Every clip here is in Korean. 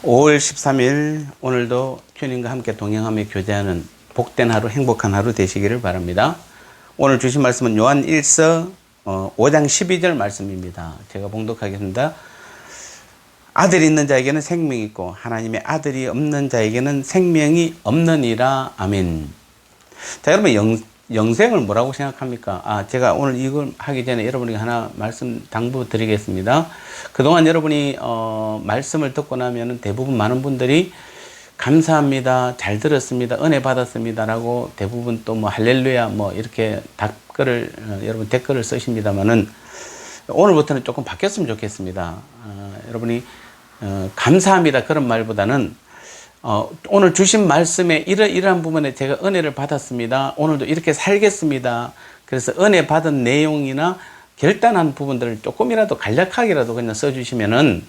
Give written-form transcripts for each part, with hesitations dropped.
5월 13일 오늘도 주님과 함께 동행하며 교제하는 복된 하루, 행복한 하루 되시기를 바랍니다. 오늘 주신 말씀은 요한 1서 5장 12절 말씀입니다. 제가 봉독하겠습니다. 아들이 있는 자에게는 생명이 있고 하나님의 아들이 없는 자에게는 생명이 없느니라. 아멘. 자, 여러분 영생을 뭐라고 생각합니까? 제가 오늘 이걸 하기 전에 여러분에게 하나 말씀 당부 드리겠습니다. 그동안 여러분이 말씀을 듣고 나면 대부분 많은 분들이 감사합니다, 잘 들었습니다, 은혜 받았습니다 라고 대부분 또 뭐 할렐루야 뭐 이렇게 여러분 댓글을 쓰십니다만은 오늘부터는 조금 바뀌었으면 좋겠습니다. 여러분이 감사합니다 그런 말보다는 오늘 주신 말씀에 이러한 부분에 제가 은혜를 받았습니다. 오늘도 이렇게 살겠습니다. 그래서 은혜 받은 내용이나 결단한 부분들을 조금이라도 간략하게라도 그냥 써주시면은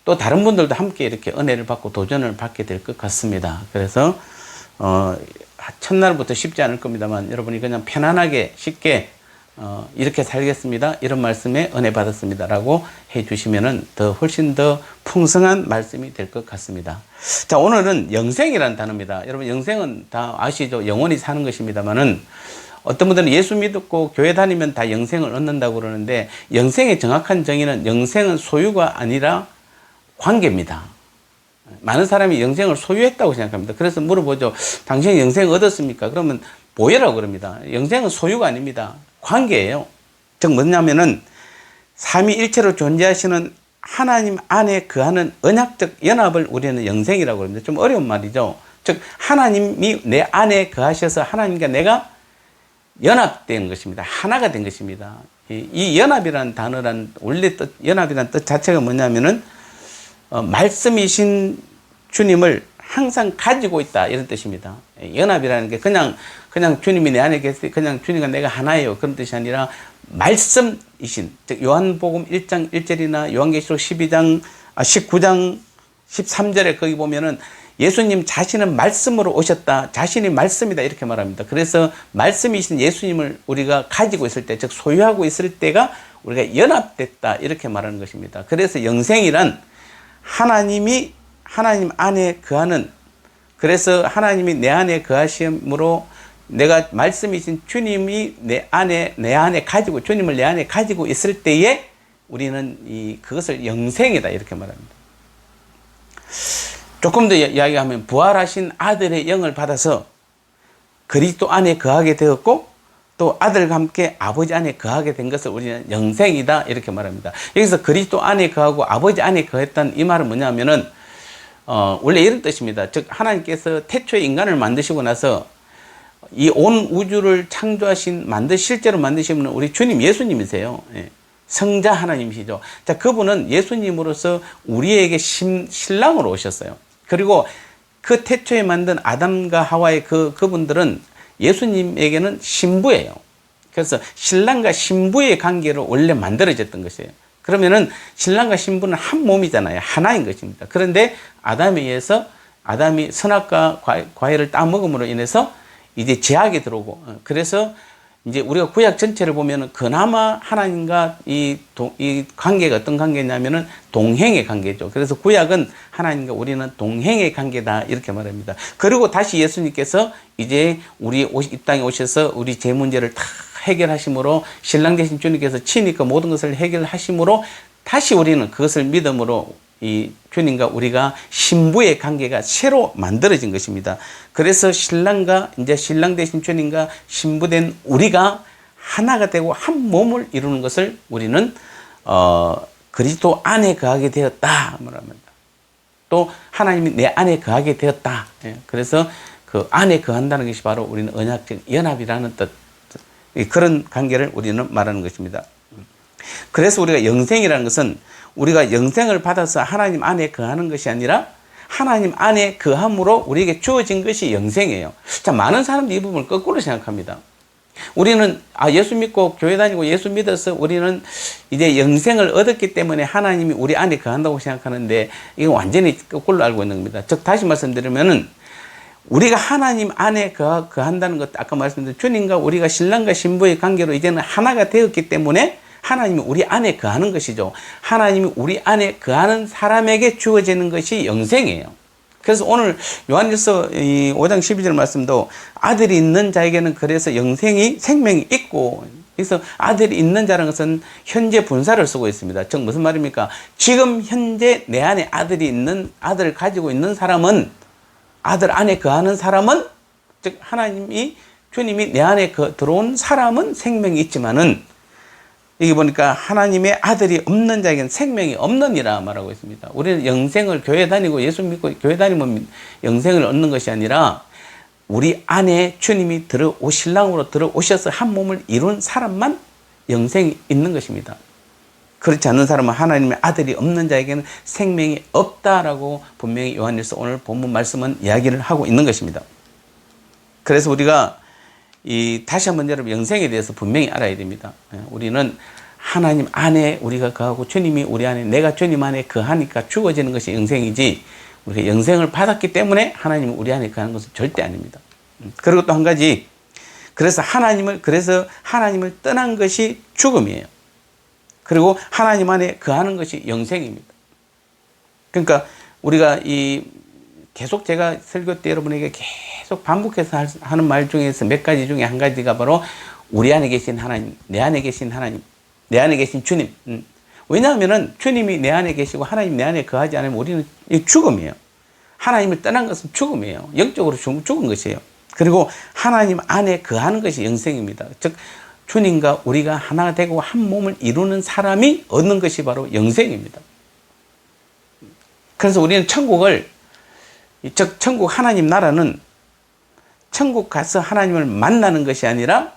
또 다른 분들도 함께 이렇게 은혜를 받고 도전을 받게 될 것 같습니다. 그래서 첫날부터 쉽지 않을 겁니다만 여러분이 그냥 편안하게 쉽게 이렇게 살겠습니다, 이런 말씀에 은혜 받았습니다 라고 해주시면은 훨씬 더 풍성한 말씀이 될 것 같습니다. 자, 오늘은 영생이라는 단어입니다. 여러분 영생은 다 아시죠? 영원히 사는 것입니다만은 어떤 분들은 예수 믿고 교회 다니면 다 영생을 얻는다고 그러는데 영생의 정확한 정의는 영생은 소유가 아니라 관계입니다. 많은 사람이 영생을 소유했다고 생각합니다. 그래서 물어보죠. 당신이 영생 얻었습니까? 그러면 보혈이라고 그럽니다. 영생은 소유가 아닙니다. 관계예요. 즉 뭐냐면은 삼위일체로 존재하시는 하나님 안에 거하는 언약적 연합을 우리는 영생이라고 합니다. 좀 어려운 말이죠. 즉 하나님이 내 안에 거하셔서 하나님과 내가 연합된 것입니다. 하나가 된 것입니다. 이 연합이라는 단어란 원래 뜻, 연합이라는 뜻 자체가 뭐냐면은 말씀이신 주님을 항상 가지고 있다 이런 뜻입니다. 연합이라는 게 그냥 주님이 내 안에 계세요, 그냥 주님과 내가 하나예요 그런 뜻이 아니라 말씀이신, 즉 요한복음 1장 1절이나 요한계시록 19장 13절에 거기 보면은 예수님 자신은 말씀으로 오셨다, 자신이 말씀이다 이렇게 말합니다. 그래서 말씀이신 예수님을 우리가 가지고 있을 때, 즉 소유하고 있을 때가 우리가 연합됐다 이렇게 말하는 것입니다. 그래서 영생이란 하나님 안에 거하는, 그래서 하나님이 내 안에 거하심으로 내가 말씀이신 주님이 내 안에 가지고, 주님을 내 안에 가지고 있을 때에 우리는 그것을 영생이다 이렇게 말합니다. 조금 더 이야기하면 부활하신 아들의 영을 받아서 그리스도 안에 거하게 되었고 또 아들과 함께 아버지 안에 거하게 된 것을 우리는 영생이다 이렇게 말합니다. 여기서 그리스도 안에 거하고 아버지 안에 거했다는 이 말은 뭐냐면은 원래 이런 뜻입니다. 즉 하나님께서 태초에 인간을 만드시고 나서 이 온 우주를 실제로 만드신 분은 우리 주님 예수님이세요. 성자 하나님이시죠. 자, 그분은 예수님으로서 우리에게 신랑으로 오셨어요. 그리고 그 태초에 만든 아담과 하와의 그분들은 예수님에게는 신부예요. 그래서 신랑과 신부의 관계로 원래 만들어졌던 것이에요. 그러면은 신랑과 신부는 한 몸이잖아요. 하나인 것입니다. 그런데 아담에 의해서 아담이 선악과 과일을 따먹음으로 인해서 이제 제약이 들어오고, 그래서 이제 우리가 구약 전체를 보면은 그나마 하나님과 이 관계가 어떤 관계냐면은 동행의 관계죠. 그래서 구약은 하나님과 우리는 동행의 관계다 이렇게 말합니다. 그리고 다시 예수님께서 이제 이 땅에 오셔서 우리 제 문제를 다 해결하심으로, 신랑 되신 주님께서 친히 그 모든 것을 해결하심으로 다시 우리는 그것을 믿음으로 이 주님과 우리가 신부의 관계가 새로 만들어진 것입니다. 그래서 신랑 대신 주님과 신부된 우리가 하나가 되고 한 몸을 이루는 것을 우리는 그리스도 안에 거하게 되었다 말합니다. 또 하나님이 내 안에 거하게 되었다. 그래서 그 안에 거한다는 것이 바로 우리는 언약적 연합이라는 뜻, 그런 관계를 우리는 말하는 것입니다. 그래서 우리가 영생이라는 것은 우리가 영생을 받아서 하나님 안에 거하는 것이 아니라 하나님 안에 거함으로 우리에게 주어진 것이 영생이에요. 자, 많은 사람들이 이 부분을 거꾸로 생각합니다. 우리는 예수 믿고 교회 다니고 예수 믿어서 우리는 이제 영생을 얻었기 때문에 하나님이 우리 안에 거한다고 생각하는데 이건 완전히 거꾸로 알고 있는 겁니다. 즉 다시 말씀드리면은 우리가 하나님 안에 거한다는 것, 아까 말씀드린 주님과 우리가 신랑과 신부의 관계로 이제는 하나가 되었기 때문에 하나님이 우리 안에 거하는 것이죠. 하나님이 우리 안에 거하는 사람에게 주어지는 것이 영생이에요. 그래서 오늘 요한일서 5장 12절 말씀도 아들이 있는 자에게는 그래서 영생이 생명이 있고, 그래서 아들이 있는 자라는 것은 현재 분사를 쓰고 있습니다. 즉 무슨 말입니까? 지금 현재 내 안에 아들이 있는, 아들을 가지고 있는 사람은, 아들 안에 거하는 사람은, 즉 하나님이, 주님이 내 안에 들어온 사람은 생명이 있지만은, 여기 보니까 하나님의 아들이 없는 자에게는 생명이 없느니라 말하고 있습니다. 우리는 영생을 교회 다니고 예수 믿고 교회 다니면 영생을 얻는 것이 아니라 우리 안에 주님이 신랑으로 들어오셔서 한 몸을 이룬 사람만 영생이 있는 것입니다. 그렇지 않는 사람은 하나님의 아들이 없는 자에게는 생명이 없다라고 분명히 요한일서 오늘 본문 말씀은 이야기를 하고 있는 것입니다. 그래서 우리가 다시 한번 여러분 영생에 대해서 분명히 알아야 됩니다. 우리는 하나님 안에 우리가 거하고 주님이 우리 안에, 내가 주님 안에 거하니까 주어지는 것이 영생이지, 우리가 영생을 받았기 때문에 하나님이 우리 안에 거하는 것은 절대 아닙니다. 그리고 또 한 가지, 그래서 하나님을 떠난 것이 죽음이에요. 그리고 하나님 안에 거하는 것이 영생입니다. 그러니까 우리가 계속 제가 설교 때 여러분에게 계속 반복해서 하는 말 중에서 몇 가지 중에 한 가지가 바로 우리 안에 계신 하나님, 내 안에 계신 하나님, 내 안에 계신 주님. 왜냐하면은 주님이 내 안에 계시고 하나님 내 안에 거하지 않으면 우리는 죽음이에요. 하나님을 떠난 것은 죽음이에요. 영적으로 죽은 것이에요. 그리고 하나님 안에 거하는 것이 영생입니다. 즉 주님과 우리가 하나 되고 한 몸을 이루는 사람이 얻는 것이 바로 영생입니다. 그래서 우리는 즉 천국 하나님 나라는 천국 가서 하나님을 만나는 것이 아니라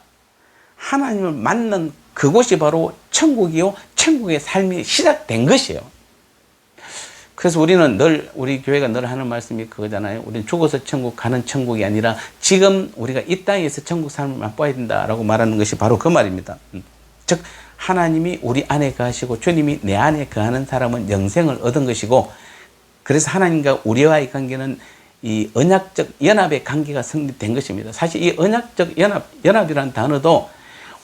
하나님을 만난 그곳이 바로 천국이요, 천국의 삶이 시작된 것이에요. 그래서 우리 교회가 늘 하는 말씀이 그거잖아요. 우리는 죽어서 천국 가는 천국이 아니라 지금 우리가 이 땅에서 천국 삶을 맛봐야 된다라고 말하는 것이 바로 그 말입니다. 즉 하나님이 우리 안에 거하시고 주님이 내 안에 거하는 사람은 영생을 얻은 것이고, 그래서 하나님과 우리와의 관계는 이 언약적 연합의 관계가 성립된 것입니다. 사실 이 언약적 연합이라는 단어도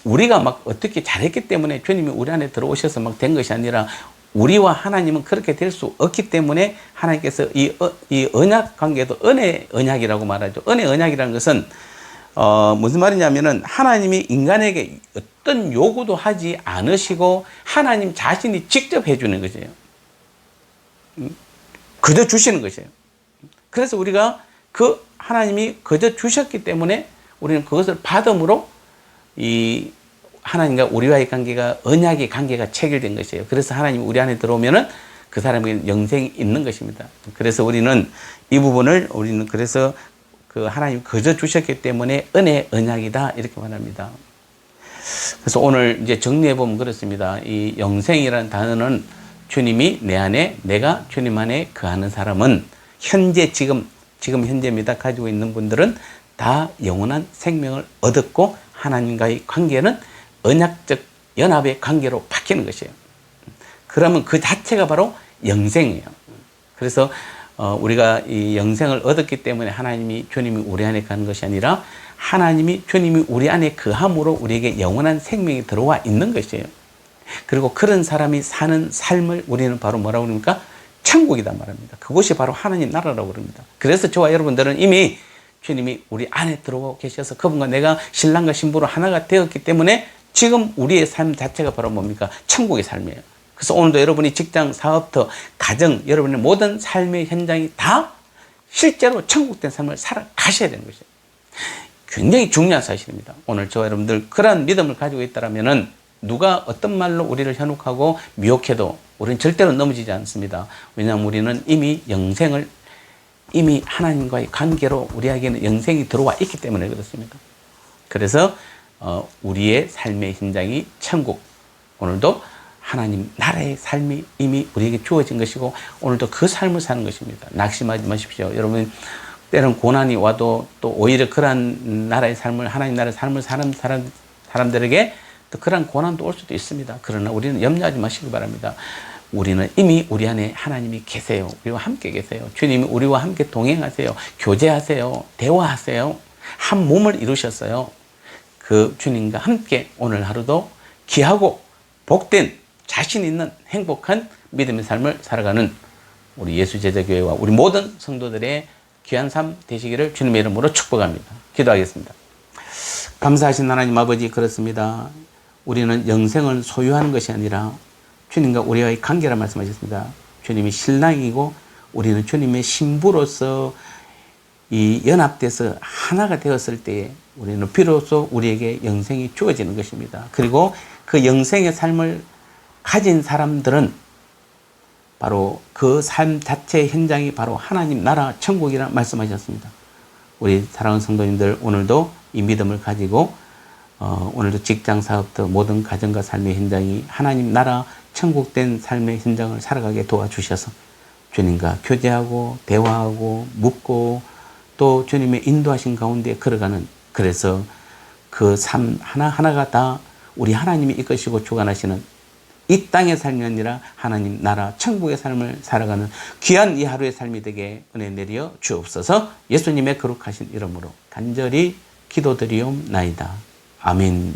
우리가 막 어떻게 잘했기 때문에 주님이 우리 안에 들어오셔서 막 된 것이 아니라, 우리와 하나님은 그렇게 될 수 없기 때문에 하나님께서 이 언약 관계도 은혜 언약이라고 말하죠. 은혜 언약이라는 것은 무슨 말이냐면은 하나님이 인간에게 어떤 요구도 하지 않으시고 하나님 자신이 직접 해주는 것이에요. 그저 주시는 것이에요. 그래서 우리가 그 하나님이 그저 주셨기 때문에 우리는 그것을 받음으로 이 하나님과 우리와의 관계가, 언약의 관계가 체결된 것이에요. 그래서 하나님이 우리 안에 들어오면은 그 사람에게 영생이 있는 것입니다. 그래서 우리는 이 부분을 그래서 그 하나님 그저 주셨기 때문에 은혜 언약이다 이렇게 말합니다. 그래서 오늘 이제 정리해 보면 그렇습니다. 이 영생이라는 단어는 주님이 내 안에, 내가 주님 안에 거하는 사람은 현재 지금 현재입니다. 가지고 있는 분들은 다 영원한 생명을 얻었고 하나님과의 관계는 언약적 연합의 관계로 바뀌는 것이에요. 그러면 그 자체가 바로 영생이에요. 그래서 우리가 이 영생을 얻었기 때문에 주님이 우리 안에 가는 것이 아니라 주님이 우리 안에 거함으로 우리에게 영원한 생명이 들어와 있는 것이에요. 그리고 그런 사람이 사는 삶을 우리는 바로 뭐라고 그럽니까? 천국이다 말합니다. 그것이 바로 하나님 나라라고 그럽니다. 그래서 저와 여러분들은 이미 주님이 우리 안에 들어오고 계셔서 그분과 내가 신랑과 신부로 하나가 되었기 때문에 지금 우리의 삶 자체가 바로 뭡니까? 천국의 삶이에요. 그래서 오늘도 여러분이 직장, 사업터, 가정, 여러분의 모든 삶의 현장이 다 실제로 천국된 삶을 살아가셔야 되는 것이에요. 굉장히 중요한 사실입니다. 오늘 저와 여러분들 그러한 믿음을 가지고 있다면은 누가 어떤 말로 우리를 현혹하고 미혹해도 우리는 절대로 넘어지지 않습니다. 왜냐하면 우리는 이미 이미 하나님과의 관계로 우리에게는 영생이 들어와 있기 때문에 그렇습니다. 그래서 우리의 삶의 현장이 천국, 오늘도 하나님 나라의 삶이 이미 우리에게 주어진 것이고 오늘도 그 삶을 사는 것입니다. 낙심하지 마십시오. 여러분 때는 고난이 와도 또 오히려 그러한 나라의 삶을, 하나님 나라의 삶을 사는 사람들에게 또 그러한 고난도 올 수도 있습니다. 그러나 우리는 염려하지 마시기 바랍니다. 우리는 이미 우리 안에 하나님이 계세요. 우리와 함께 계세요. 주님이 우리와 함께 동행하세요. 교제하세요. 대화하세요. 한 몸을 이루셨어요. 그 주님과 함께 오늘 하루도 귀하고 복된 자신 있는 행복한 믿음의 삶을 살아가는 우리 예수제자교회와 우리 모든 성도들의 귀한 삶 되시기를 주님의 이름으로 축복합니다. 기도하겠습니다. 감사하신 하나님 아버지, 그렇습니다. 우리는 영생을 소유하는 것이 아니라 주님과 우리와의 관계라 말씀하셨습니다. 주님이 신랑이고 우리는 주님의 신부로서 이 연합돼서 하나가 되었을 때에 우리는 비로소 우리에게 영생이 주어지는 것입니다. 그리고 그 영생의 삶을 가진 사람들은 바로 그 삶 자체의 현장이 바로 하나님 나라 천국이라 말씀하셨습니다. 우리 사랑하는 성도님들, 오늘도 이 믿음을 가지고 오늘도 직장 사업도 모든 가정과 삶의 현장이 하나님 나라 천국된 삶의 현장을 살아가게 도와주셔서 주님과 교제하고 대화하고 묻고 또 주님의 인도하신 가운데 걸어가는, 그래서 그 삶 하나하나가 다 우리 하나님이 이끄시고 주관하시는 이 땅의 삶이 아니라 하나님 나라 천국의 삶을 살아가는 귀한 이 하루의 삶이 되게 은혜 내려 주옵소서. 예수님의 거룩하신 이름으로 간절히 기도드리옵나이다. 아멘.